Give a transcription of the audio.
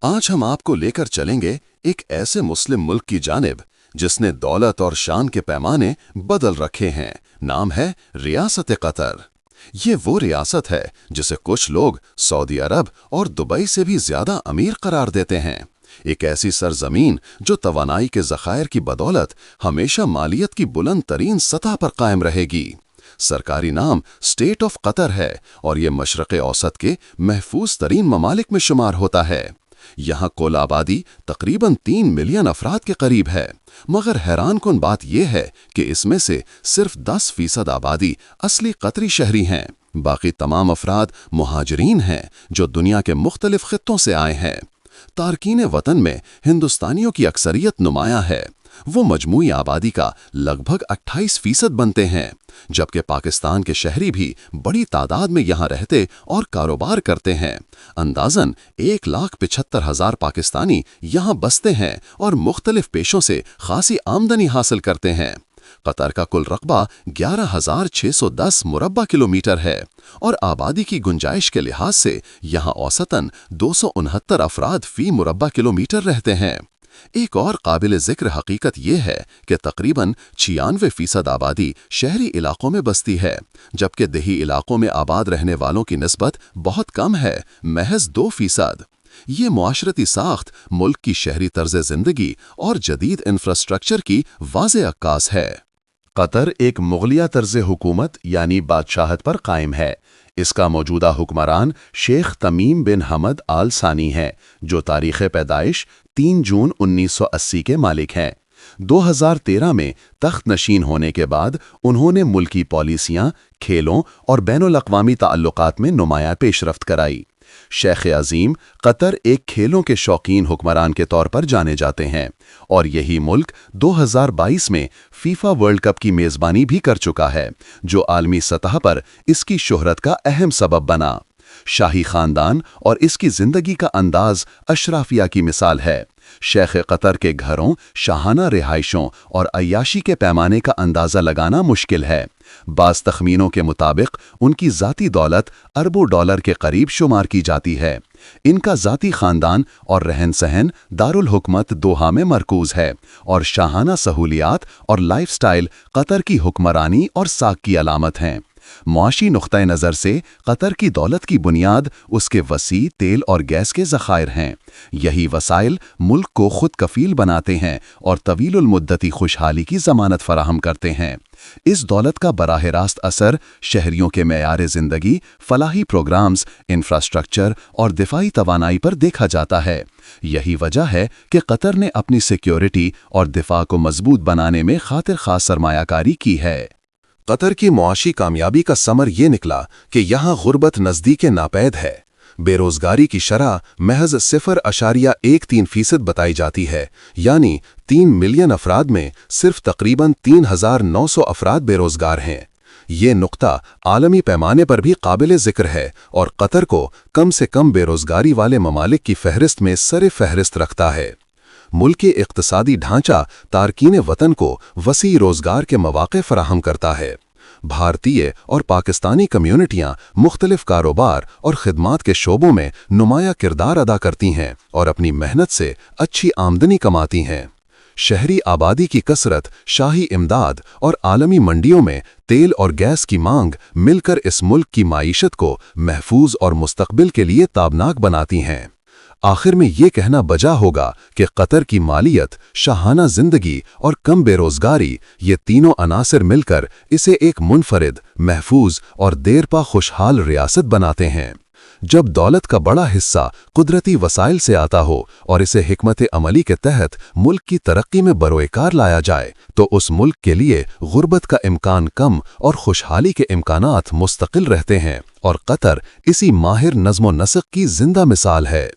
आज हम आपको लेकर चलेंगे एक ऐसे मुस्लिम मुल्क की जानिब जिसने दौलत और शान के पैमाने बदल रखे हैं। नाम है रियासत कतर। ये वो रियासत है जिसे कुछ लोग सऊदी अरब और दुबई से भी ज्यादा अमीर करार देते हैं। एक ऐसी सरजमीन जो तवानाई के ज़खायर की बदौलत हमेशा मालियत की बुलंद तरीन सतह पर कायम रहेगी। सरकारी नाम स्टेट ऑफ कतर है और ये मशरक़ औसत के महफूज तरीन ममालिक में शुमार होता है। यहाँ कुल आबादी तकरीबन 3 मिलियन अफराद के करीब है, मगर हैरान कुन बात यह है कि इसमें से सिर्फ 10% आबादी असली कतरी शहरी हैं। बाकी तमाम अफराद मुहाजिरीन हैं जो दुनिया के मुख्तलिफ खित्तों से आए हैं। तारकीन वतन में हिंदुस्तानियों की अक्सरियत नुमाया है। वो मजमूई आबादी का लगभग 28% बनते हैं, जबकि पाकिस्तान के शहरी भी बड़ी तादाद में यहाँ रहते और कारोबार करते हैं। अंदाज़न 1,75,000 पाकिस्तानी यहाँ बसते हैं और मुख्तलिफ पेशों से खासी आमदनी हासिल करते हैं। कतर का कुल रकबा 11,610 मुरब्बा किलोमीटर है और आबादी की गुंजाइश के लिहाज से यहाँ औसतन 269 अफराद फी मुरब्बा किलोमीटर रहते हैं। एक और काबिल ज़िक्र हकीकत यह है कि तकरीबन 96% आबादी शहरी इलाकों में बसती है, जबकि देही इलाकों में आबाद रहने वालों की निस्बत बहुत कम है, महज 2%। ये मुआशरती साख्त मुल्क की शहरी तर्ज ज़िंदगी और जदीद इंफ्रास्ट्रक्चर की वाज़ेह अक्कास है। कतर एक मुग़लिया तर्ज हुकूमत यानी बादशाहत पर कायम है। इसका मौजूदा हुक्मरान शेख तमीम बिन हमद आल सानी है, जो तारीख़ पैदाइश 3 जून 1980 के मालिक हैं। 2013 में तख्त नशीन होने के बाद उन्होंने मुल्की पॉलिसियाँ, खेलों और बैनुल-अक़वामी ताल्लुक़ात में नुमायाँ पेशरफ्त कराई। शेख अज़ीम कतर एक खेलों के शौकीन हुक्मरान के तौर पर जाने जाते हैं और यही मुल्क 2022 में फीफा वर्ल्ड कप की मेज़बानी भी कर चुका है, जो आलमी सतह पर इसकी शोहरत का अहम सबब बना। शाही ख़ानदान और इसकी ज़िंदगी का अंदाज़ अशराफिया की मिसाल है। शेख कतर के घरों, शाहाना रिहाइशों और अय्याशी के पैमाने का अंदाज़ा लगाना मुश्किल है। बाज़ तख़मीनों के मुताबिक उनकी ज़ाती दौलत अरबों डॉलर के करीब शुमार की जाती है। इनका ज़ाती ख़ानदान और रहन सहन दारुल हुकूमत दोहा में मरकूज़ है और शाहाना सहूलियात और लाइफस्टाइल कतर की हुक्मरानी और साख की अलामत हैं। मुआशी नुक्ता नज़र से कतर की दौलत की बुनियाद उसके वसी तेल और गैस के ज़खायर हैं। यही वसाइल मुल्क को खुद कफ़ील बनाते हैं और तवीलुल मुद्दती खुशहाली की ज़मानत फराहम करते हैं। इस दौलत का बराह रास्त असर शहरियों के मेयार ज़िंदगी, फलाही प्रोग्राम्स, इंफ्रास्ट्रक्चर और दिफाई तवानाई पर देखा जाता है। यही वजह है कि कतर ने अपनी सिक्योरिटी और दिफा को मजबूत बनाने में खातिर खास सरमायाकारी की है। कतर की मुआशी कामयाबी का समर ये निकला कि यहाँ गुर्बत नज़दीक नापैद है। बेरोज़गारी की शरह महज 0.13% बताई जाती है, यानी 3 मिलियन अफराद में सिर्फ तकरीबन 3,900 अफराद बेरोज़गार हैं। ये नुक्ता आलमी पैमाने पर भी काबिल ज़िक्र है और कतर को कम से कम बेरोज़गारी वाले ममालिक की फहरिस्त में सर फहरिस्त रखता है। मुल्क के इक़्तिसादी ढांचा तारकीन वतन को वसी रोज़गार के मौक़े फराहम करता है। भारतीय और पाकिस्तानी कम्यूनिटियाँ मुख्तलिफ कारोबार और ख़िदमात के शोबों में नुमाया किरदार अदा करती हैं और अपनी मेहनत से अच्छी आमदनी कमाती हैं। शहरी आबादी की कसरत, शाही इमदाद और आलमी मंडियों में तेल और गैस की मांग मिलकर इस मुल्क की माईशत को महफूज और मुस्तक़बिल के लिए ताबनाक बनाती हैं। आखिर में ये कहना बजा होगा कि कतर की मालियत, शाहाना ज़िंदगी और कम बेरोज़गारी, ये तीनों अनासर मिलकर इसे एक मुनफरिद, महफूज और देरपा खुशहाल रियासत बनाते हैं। जब दौलत का बड़ा हिस्सा कुदरती वसाइल से आता हो और इसे हिकमत अमली के तहत मुल्क की तरक्की में बरोएकार लाया जाए, तो उस मुल्क के लिए गुर्बत का इम्कान कम और खुशहाली के इम्कानात मुस्तकिल रहते हैं और कतर इसी माहिर नज़्म व नस्क़ की जिंदा मिसाल है।